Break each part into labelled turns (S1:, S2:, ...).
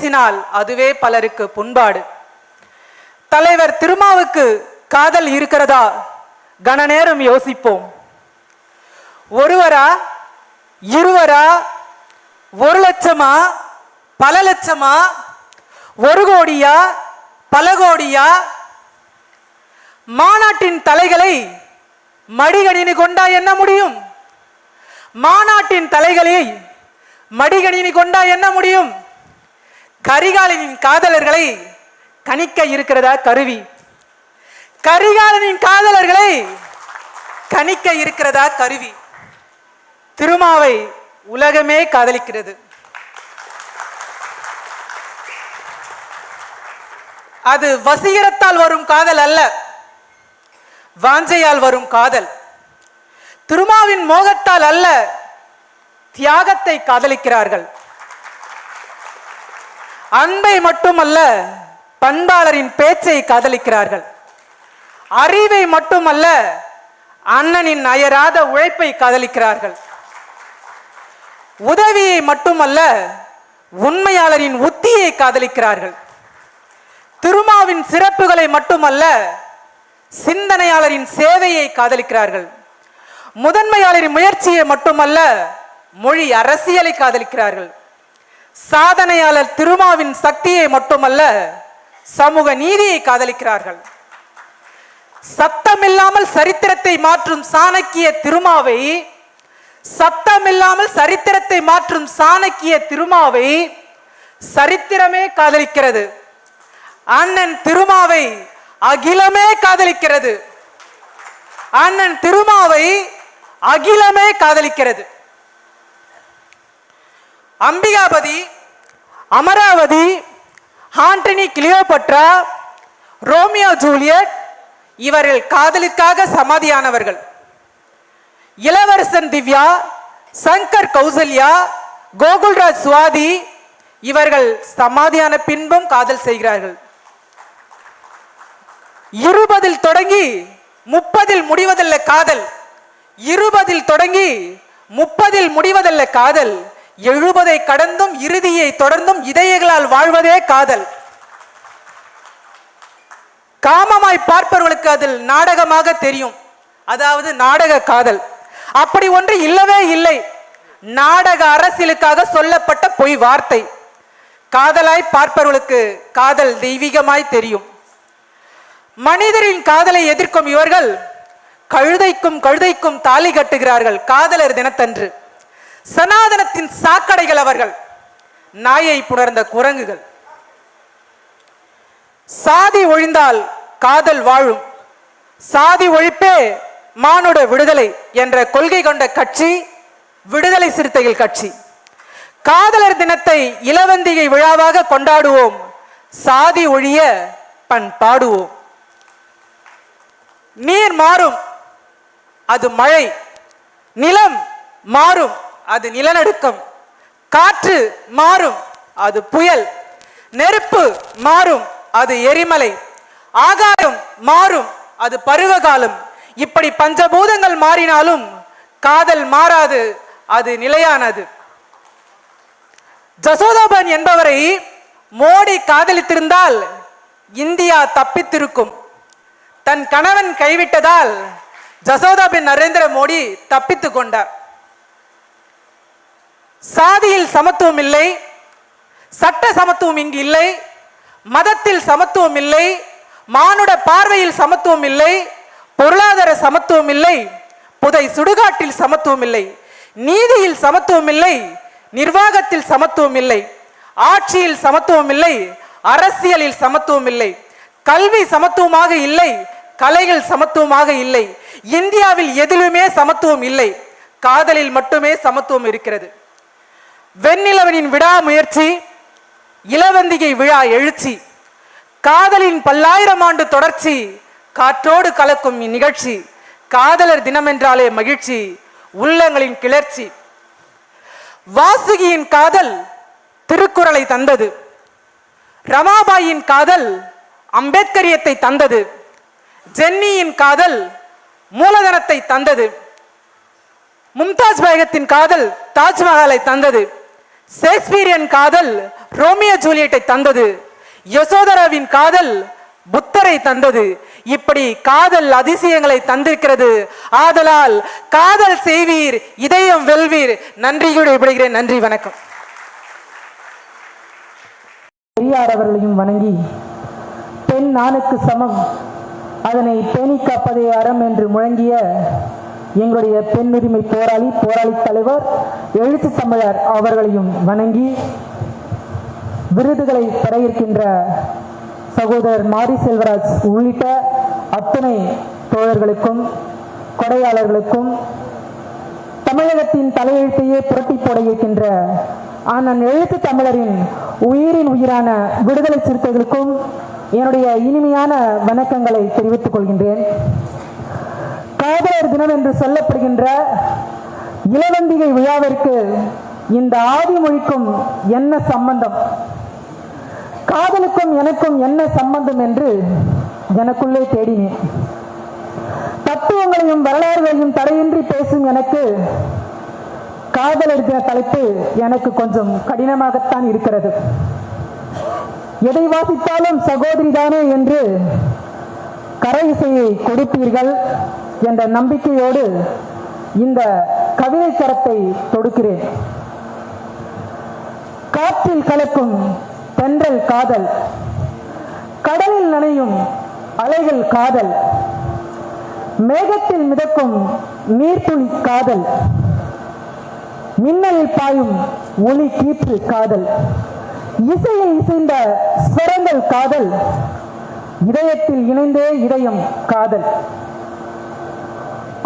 S1: பேசினால் அதுவே பலருக்கு புண்பாடு. தலைவர் திருமாவுக்கு காதல் இருக்கிறதா? கன நேரம் யோசிப்போம். ஒருவரா, இருவரா, 1 லட்சமா, பல லட்சமா, 1 கோடியா, பல கோடியா? மாநாட்டின் தலைகளை மடிகணினி கொண்டா என்ன முடியும்? மாநாட்டின் தலைகளை மடிகணினி கொண்டா என்ன முடியும்? கரிகாலனின் காதலர்களை கணிக்க இருக்கிறதா கருவி? கரிகாலனின் காதலர்களை கணிக்க இருக்கிறதா கருவி? திருமாவை உலகமே காதலிக்கிறது. அது வசீகரத்தால் வரும் காதல் அல்ல, வாஞ்சையால் வரும் காதல். திருமாவின் மோகத்தால் அல்ல, தியாகத்தை காதலிக்கிறார்கள். அன்பை மட்டுமல்ல, பண்பாளரின் பேச்சை காதலிக்கிறார்கள். அறிவை மட்டுமல்ல, அண்ணனின் அயராத உழைப்பை காதலிக்கிறார்கள். உதவியை மட்டுமல்ல, உண்மையாளரின் உத்தியை காதலிக்கிறார்கள். திருமாவின் சிறப்புகளை மட்டுமல்ல, சிந்தனையாளரின் சேவையை காதலிக்கிறார்கள். முதன்மையாளரின் முயற்சியை மட்டுமல்ல, மொழி அரசியலை காதலிக்கிறார்கள். சாதனையாளர் திருமாவின் சக்தியை மட்டுமல்ல, சமூக நீதியை காதலிக்கிறார்கள். சத்தமில்லாமல் சரித்திரத்தை மாற்றும் சாணக்கிய திருமாவை, சத்தமில்லாமல் சரித்திரத்தை மாற்றும் சாணக்கிய திருமாவை சரித்திரமே காதலிக்கிறது. அண்ணன் திருமாவை அகிலமே காதலிக்கிறது. அண்ணன் திருமாவை அகிலமே காதலிக்கிறது. Ambikapathi, Amaravathi, Antony Cleopatra, Romeo Juliet இவர்கள் காதலுக்காக சமாதியானவர்கள். இளவரசன் திவ்யா, சங்கர் கௌசல்யா, கோகுல்ராஜ் சுவாதி இவர்கள் சமாதியான பின்பும் காதல் செய்கிறார்கள். 20 தொடங்கி 30 முடிவதல்ல காதல். 20 தொடங்கி 30 முடிவதல்ல காதல். 70 கடந்தும் இறுதியை தொடர்ந்தும் இதயங்களால் வாழ்வதே காதல். காமமாய் பார்ப்பவர்களுக்கு அதில் நாடகமாக தெரியும், அதாவது நாடக காதல். அப்படி ஒன்று இல்லவே இல்லை. நாடக அரசியலுக்காக சொல்லப்பட்ட பொய் வார்த்தை. காதலாய் பார்ப்பவர்களுக்கு காதல் தெய்வீகமாய் தெரியும். மனிதரின் காதலை எதிர்க்கும் இவர்கள் கழுதைக்கும் கழுதைக்கும் தாலி கட்டுகிறார்கள் காதலர் தினத்தன்று. சனாதனத்தின் சாக்கடைகள் அவர்கள், நாயை புணர்ந்த குரங்குகள். சாதி ஒழிந்தால் காதல் வாழும், சாதி ஒழிப்பே மானுட விடுதலை என்ற கொள்கை கொண்ட கட்சி விடுதலை சிறுத்தைகள் கட்சி. காதலர் தினத்தை இளவந்திகை விழாவாக கொண்டாடுவோம், சாதி ஒழிய பண்பாடுவோம். நீர் மாறும், அது மழை. நிலம் மாறும், அது நிலநடுக்கம். காற்று மாறும், அது புயல். நெருப்பு மாறும், அது எரிமலை. ஆகாயம் மாறும், அது பருவகாலம். இப்படி பஞ்சபூதங்கள் மாறினாலும் காதல் மாறாது, அது நிலையானது. ஜசோதாபன் என்பவரை மோடி காதலித்திருந்தால் இந்தியா தப்பித்திருக்கும். தன் கணவன் கைவிட்டதால் ஜசோதாபன் நரேந்திர மோடி தப்பித்துக் கொண்டார். சாதியில் சமத்துவம் இல்லை, சட்ட சமத்துவம் இங்கு இல்லை, மதத்தில் சமத்துவம் இல்லை, மானுட பார்வையில் சமத்துவம் இல்லை, பொருளாதார சமத்துவம் இல்லை, புதை சுடுகாட்டில் சமத்துவம் இல்லை, நீதியில் சமத்துவம் இல்லை, நிர்வாகத்தில் சமத்துவம் இல்லை, ஆட்சியில் சமத்துவம் இல்லை, அரசியலில் சமத்துவம் இல்லை, கல்வி சமத்துவமாக இல்லை, கலைகள் சமத்துவமாக இல்லை. இந்தியாவில் எதிலுமே சமத்துவம் இல்லை, காதலில் மட்டுமே சமத்துவம் இருக்கிறது. வெண்ணிலவனின் விடாமுயற்சி, இளவந்திகை விழா எழுச்சி, காதலின் பல்லாயிரம் ஆண்டு தொடர்ச்சி, காற்றோடு கலக்கும் இந்நிகழ்ச்சி. காதலர் தினம் என்றாலே மகிழ்ச்சி, உள்ளங்களின் கிளர்ச்சி. வாசுகியின் காதல் திருக்குறளை தந்தது. ரமாபாயின் காதல் அம்பேத்கரியத்தை தந்தது. ஜென்னியின் காதல் மூலதனத்தை தந்தது. மும்தாஜ் பேகத்தின் காதல் தாஜ்மஹாலை தந்தது. ஷேக்ஸ்பியரின் காதல் ரோமியோ ஜூலியட்டை தந்தது. யசோதராவின் காதல் புத்தரை தந்தது. இப்படி காதல் அதிசயங்களை தந்திருக்கிறது. ஆதலால் காதல் செய்வீர், இதயம் வெல்வீர். நன்றியோடு விடுகிறேன். நன்றி, வணக்கம்.
S2: பெரியார் அவர்களையும் வணங்கி, பெண் ஆணுக்கு சமம், அதனை பேணி காப்பதே அறம் என்று முழங்கிய எங்களுடைய பெண் உரிமை போராளி தலைவர் எழுத்து தமிழர் அவர்களையும் வணங்கி, விருதுகளை பெற இருக்கின்ற சகோதரர் மாரி செல்வராஜ் உள்ளிட்ட அத்தனை தோழர்களுக்கும் கொடையாளர்களுக்கும், தமிழகத்தின் தலையெழுத்தையே புரட்டி போட இருக்கின்ற அண்ணன் எழுத்து தமிழரின் உயிரின் உயிரான விடுதலை சிறுத்தைகளுக்கும் என்னுடைய இனிமையான வணக்கங்களை தெரிவித்துக் கொள்கின்றேன். காதலர் தினம் என்று சொல்லப்படுகின்ற இளவந்திகை விழாவிற்கு இந்த ஆதிமொழிக்கும் என்ன சம்பந்தம், காதலுக்கும் எனக்கும் என்ன சம்பந்தம் என்று எனக்குள்ளே தேடினேன். தத்துவங்களையும் வரலாறுகளையும் தடையின்றி பேசும் எனக்கு காதலர் தின தலைப்பு எனக்கு கொஞ்சம் கடினமாகத்தான் இருக்கிறது. எதை வாசித்தாலும் சகோதரி தானே என்று கரை இசையை கொடுப்பீர்கள் என்ற நம்பிக்கையோடு இந்த கவிதை கரத்தை தொடுக்கிறேன். காற்றில் கலக்கும் தென்றல் காதல், கடலில் நனையும் அலைகள் காதல், மேகத்தில் மிதக்கும் நீர்த்துளி காதல், மின்னலில் பாயும் ஒளி கீற்று காதல், இசையில் இசைந்த ஸ்வரங்கள் காதல், இதயத்தில் இணைந்தே இதயம் காதல்.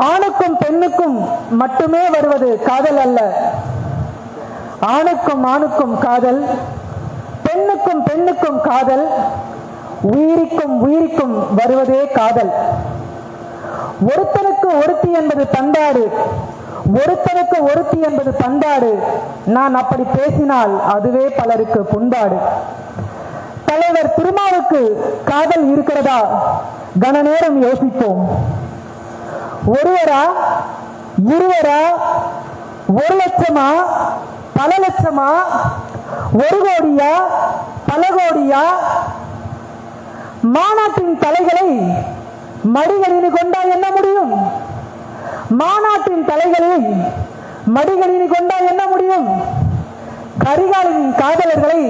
S2: ஆணுக்கும் பெண்ணுக்கும் மட்டுமே வருவது காதல் அல்ல, ஆணுக்கும் ஆணுக்கும் காதல், பெண்ணுக்கும் பெண்ணுக்கும் காதல், உயிரிக்கும் உயிரிக்கும் வருவதே காதல். ஒருத்தனுக்கு ஒருத்தி என்பது பண்பாடு, ஒருத்தனுக்கு ஒருத்தி என்பது பண்பாடு. நான் அப்படி பேசினால் அதுவே பலருக்கு புண்பாடு. தலைவர் திருமாவுக்கு காதல் இருக்கிறதா? கன நேரம் யோசிப்போம். ஒருவரா, இருவரா, 1 லட்சமா, பல லட்சமா, 1 கோடியா, பல கோடியா? மாநாட்டின் தலைகளை மடிகளினு கொண்டா என்ன முடியும்? மாநாட்டின் தலைகளை மடிகளினு கொண்டா என்ன முடியும்? கரிகாலனின் காதலர்களை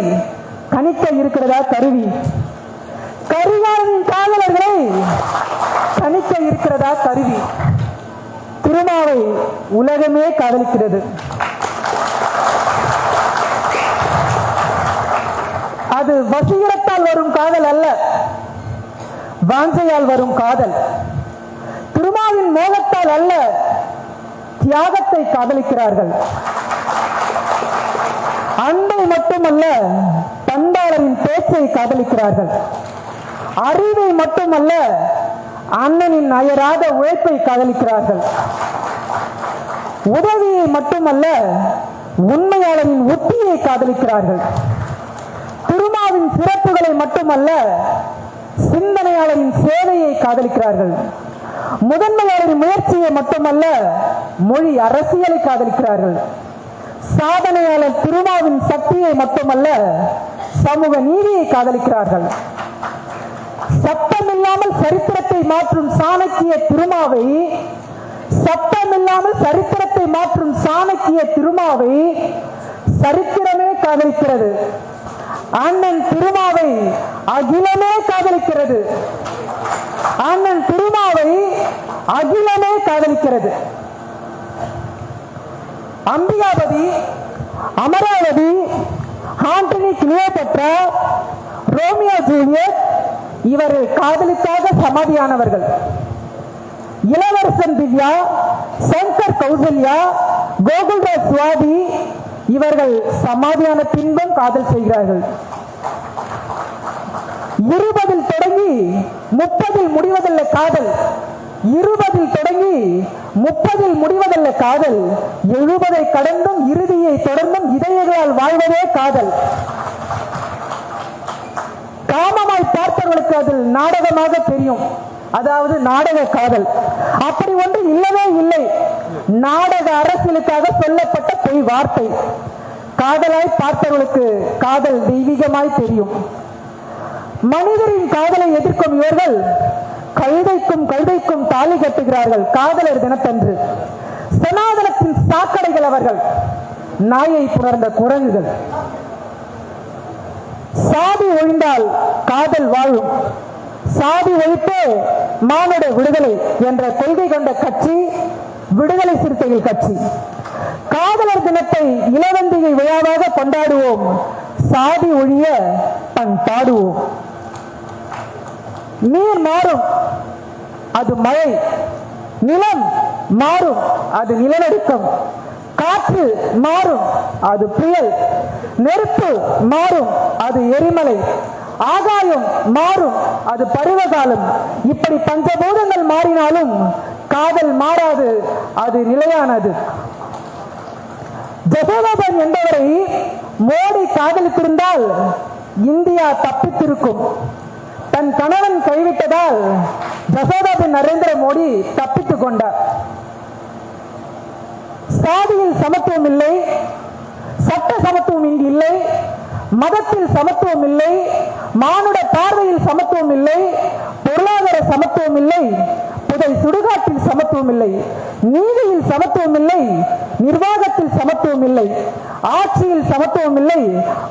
S2: கணிக்க இருக்கிறதா கருவி? கரிகாலனின் காதலர்களை கணிக்க இருக்கிறதா கருவி? திருமாவை உலகமே காதலிக்கிறது. அது வசீகரத்தால் வரும் காதல் அல்ல, வாஞ்சையால் வரும் காதல். திருமாவின் மோகத்தால் அல்ல, தியாகத்தை காதலிக்கிறார்கள். அன்பை மட்டுமல்ல, பண்பாளரின் பேச்சை காதலிக்கிறார்கள். அறிவை மட்டுமல்ல, அண்ணனின் அயராத உழைப்பை காதலிக்கிறார்கள். உதவியை மட்டுமல்ல, உண்மையாளரின் உத்தியை காதலிக்கிறார்கள். திருமாவின் சிறப்புகளை மட்டுமல்ல, சிந்தனையாளரின் சேவையை காதலிக்கிறார்கள். முதன்மையாளரின் முயற்சியை மட்டுமல்ல, மொழி அரசியலை காதலிக்கிறார்கள். சாதனையாளர் திருமாவின் சக்தியை மட்டுமல்ல, சமூக நீதியை காதலிக்கிறார்கள். சட்டமில்லாமல் சரித்திரத்தை மாற்றும் சாணக்கிய திருமாவை, சட்டமில்லாமல் சரித்திரத்தை மாற்றும் சாணக்கிய திருமாவை சரித்திரமே காதலிக்கிறது. அண்ணன் திருமாவை அகிலமே காதலிக்கிறது. அண்ணன் திருமாவை அகிலமே காதலிக்கிறது. Ambikapathi, Amaravathi, Antony Cleopatra, Romeo Juliet இவர்கள் காதலுக்காக சமாதியானவர்கள். இளவரசன் திவ்யா, சங்கர் கௌசல்யா, கோகுல்ராஜ் சுவாதி இவர்கள் சமாதியான பின்பும் காதல் செய்கிறார்கள். 20 தொடங்கி 30 முடிவதல்ல காதல், 20 தொடங்கி 30 முடிவதல்ல காதல், 70 கடந்தும் இறுதியை தொடர்ந்தும் இதயங்களால் வாழ்வதே காதல். காமமாய் பார்த்தவர்களுக்கு அதில் நாடகமாக தெரியும், அதாவது நாடக காதல். அப்படி ஒன்று இல்லவே இல்லை, நாடக அரசியலுக்காக சொல்லப்பட்ட பொய் வார்த்தை. காதலாய் பார்த்தவர்களுக்கு காதல் தெய்வீகமாய் தெரியும். மனிதரின் காதலை எதிர்க்கும் இவர்கள் கழுதைக்கும் தாலி கட்டுகிறார்கள் காதலர் தினத்தன்று. சனாதனத்தின் சாக்கடைகள் அவர்கள், நாயை புணர்ந்த குரங்குகள். சாதி ஒழிந்தால் காதல் வாழும், சாதி ஒழிப்பே மானுட விடுதலை என்ற கொள்கை கொண்ட கட்சி விடுதலை சிறுத்தைகள் கட்சி. காதலர் தினத்தை இளவந்திகை விழாவாக கொண்டாடுவோம், சாதி ஒழிய பாடுவோம். நீர் மாறும், அது மழை. நிலம் மாறும், அது நிலநடுக்கம். காற்று மாறும், அது புயல். நெருப்பு மாறும், அது எரிமலை. ஆகாயம் மாறும், அது பருவகாலம். இப்படி பஞ்சபூதங்கள் மாறினாலும் காதல் மாறாது, அது நிலையானது. ஜசோதாபன் என்பவரை மோடி காதலித்திருந்தால் இந்தியா தப்பித்திருக்கும். தன் கணவன் கைவிட்டதால் ஜசோதாபன் நரேந்திர மோடி தப்பித்துக் கொண்டார். சாதியில் சமத்துவம் இல்லை, சட்ட சமத்துவம் இங்கு இல்லை, மதத்தில் சமத்துவம் இல்லை, மானுட பார்வையில் சமத்துவம் இல்லை, பொருளாதார சமத்துவம் இல்லை, புதை சுடுகாட்டில் சமத்துவம் இல்லை, நீதியில் சமத்துவம் இல்லை, நிர்வாகத்தில் சமத்துவம் இல்லை, ஆட்சியில் சமத்துவம் இல்லை,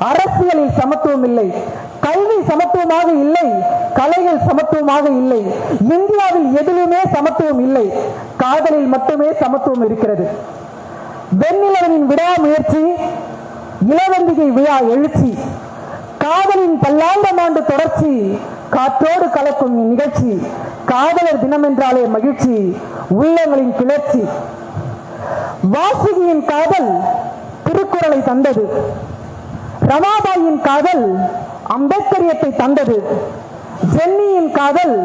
S2: அரசியலில் சமத்துவம் இல்லை, கல்வி சமத்துவமாக இல்லை, கலைகள் சமத்துவமாக இல்லை. இந்தியாவில் எதிலுமே சமத்துவம் இல்லை, காதலில் மட்டுமே சமத்துவம் இருக்கிறது. வெண்ணிலவனின் விடாமுயற்சி, இளவந்திகை விழா எழுச்சி, காதலின் பல்லாயிரம் ஆண்டு தொடர்ச்சி, காற்றோடு கலக்கும் நிகழ்ச்சி. காதலர் தினம் என்றாலே மகிழ்ச்சி, உள்ளங்களின் கிளர்ச்சி. வாசுகியின் காதல் திருக்குறளை தந்தது, ரமாபாயின் காதல் அம்பேத்கரியத்தை தந்தது, ஜென்னியின் காதல்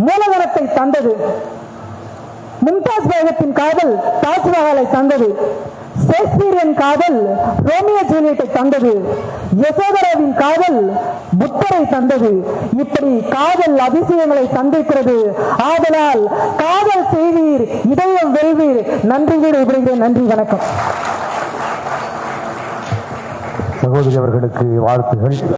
S2: மூலதனத்தை தந்தது, மும்தாஸ் பேகத்தின் காதல் தாஜ்மஹாலை தந்தது, ஷேக்ஸ்பியரின் காதல் ரோமியோ ஜூலியட்டை தந்தது, யசோதராவின் காதல் புத்தரை தந்தது. இப்படி காதல் அதிசயங்களை தந்திருக்கிறது. ஆதலால் காதல் செய்வீர், இதயம் வெல்வீர். நன்றி விடைபெறுகிறேன். நன்றி, வணக்கம்.
S3: சகோதரி அவர்களுக்கு வாழ்த்துகள்.